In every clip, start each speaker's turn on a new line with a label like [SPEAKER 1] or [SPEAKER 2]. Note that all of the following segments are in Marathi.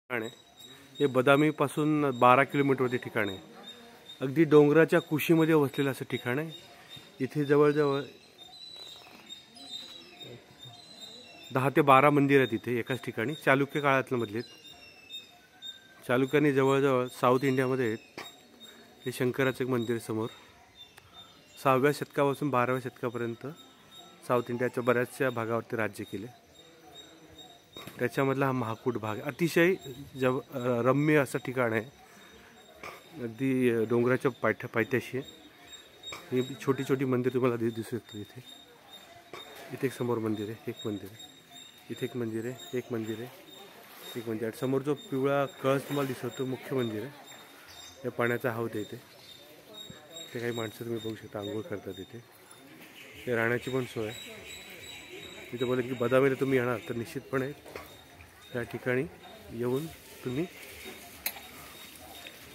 [SPEAKER 1] ठिकाण आहे हे बदामीपासून 12 किलोमीटरवरती ठिकाण आहे. अगदी डोंगराच्या कुशीमध्ये वसलेलं असं ठिकाण आहे. इथे जवळजवळ 10 ते 12 मंदिर आहेत इथे एकाच ठिकाणी. चालुक्य काळातलं मधले. चालुक्यांनी जवळजवळ साऊथ इंडियामध्ये हे शंकराचं एक मंदिर समोर 6व्या शतकापासून 12व्या शतकापर्यंत साऊथ इंडियाच्या बऱ्याचशा भागावरती राज्य केले. त्याच्यामधला हा महाकूट भाग अतिशय रम्य असं ठिकाण आहे. अगदी डोंगराच्या पायथ्याशी आहे. ही छोटी छोटी मंदिर तुम्हाला दिसू शकतात इथे. इथे एक समोर मंदिर आहे, एक मंदिर आहे, इथे एक मंदिर आहे, एक मंदिर आहे, एक मंदिर आहे. समोर जो पिवळा कळस तुम्हाला दिसतो मुख्य मंदिर आहे. या पाण्याचा हौद आहे इथे. ते काही माणसं तुम्ही बघू शकता आंघोळ करतात इथे. ते राहण्याची पण सोय आहे. तिथे बोलले की बदामीला तुम्ही येणार तर निश्चितपणे या ठिकाणी येऊन तुम्ही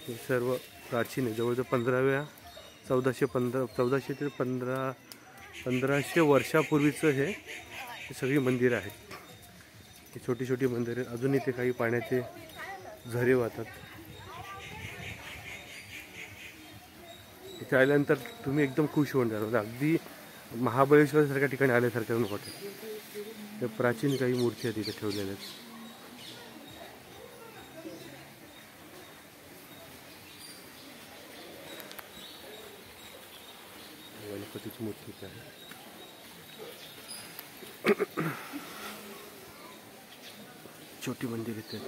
[SPEAKER 1] हे सर्व प्राचीन आहे. जवळजवळ 1400 ते 1500 वर्षापूर्वीचं हे सगळी मंदिरं आहेत. ही छोटी छोटी मंदिरं अजून इथे काही पाण्याचे झरे वाहतात. इथे आल्यानंतर तुम्ही एकदम खुश होऊन जाणार. अगदी महाबळेश्वरसारख्या ठिकाणी आल्यासारखं वाटेल. त्या प्राचीन काही मूर्ती आहेत इथे ठेवलेल्या आहेत. गणपतीची मूर्ती इथे आहे. छोटी मंदिर इथे.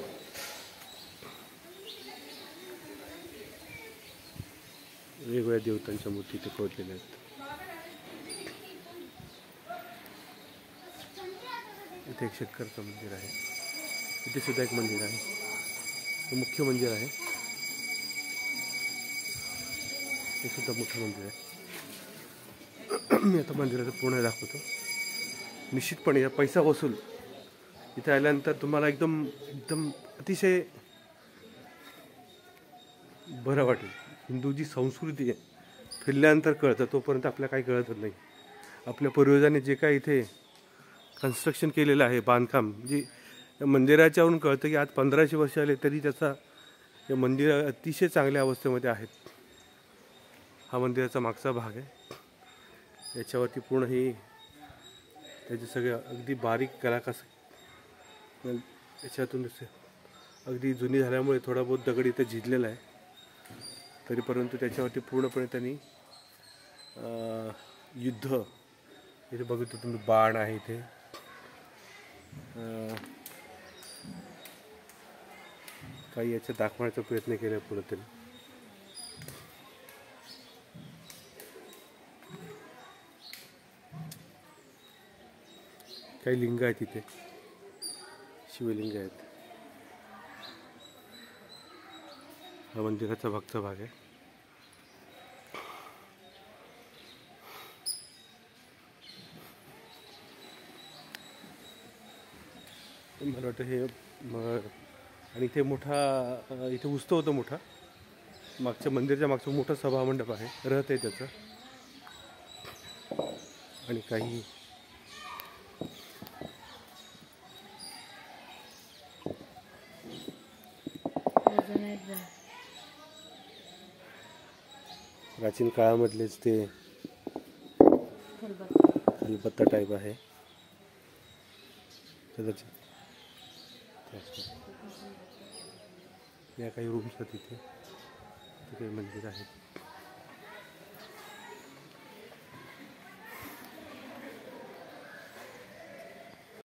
[SPEAKER 1] वेगवेगळ्या देवतांच्या मूर्ती इथे कोरलेल्या आहेत. इथे एक शंकरचं मंदिर आहे. इथे सुद्धा एक मंदिर आहे. हे मुख्य मंदिर आहे. हे सुद्धा मोठं मंदिर आहे. मी आता मंदिराचं पूर्ण दाखवतो. निश्चितपणे पैसा वसूल. इथे आल्यानंतर तुम्हाला एकदम एकदम अतिशय बरं वाटेल. हिंदू जी संस्कृती आहे फिरल्यानंतर कळतं. तोपर्यंत आपल्याला काही कळतच नाही. आपल्या पूर्वजांनी जे काय इथे कन्स्ट्रक्शन केलेलं आहे, बांधकाम, म्हणजे या मंदिराच्यावरून कळतं की आज 1500 वर्ष आले तरी त्याचा हे मंदिर अतिशय चांगल्या अवस्थेमध्ये आहेत. हा मंदिराचा मागचा भाग आहे. याच्यावरती पूर्ण ही त्याचे सगळे अगदी बारीक कलाकार याच्यातून अगदी जुनी झाल्यामुळे थोडा बहुत दगड इथे झिजलेला आहे. तरी परंतु त्याच्यावरती पूर्णपणे त्यांनी युद्ध इथे बघितलं तुम्ही. बाण आहे इथे. काही याचा दाखवण्याचा प्रयत्न केला पुढे तरी. काही लिंग आहेत इथे. शिवलिंग आहेत. हा मंदिराचा मागचा भाग आहे. मला वाटतं हे आणि इथे मोठा इथे उत्सव होतो मोठा. मागच्या मंदिराच्या मागचं मोठं सभामंडप आहे. रथ आहे त्याचं. आणि काही प्राचीन काळामधलेच ते खलबत्ता टाईप आहे. कदाचित या काही रूम्स आहेत तिथे. काही मंदिर आहेत.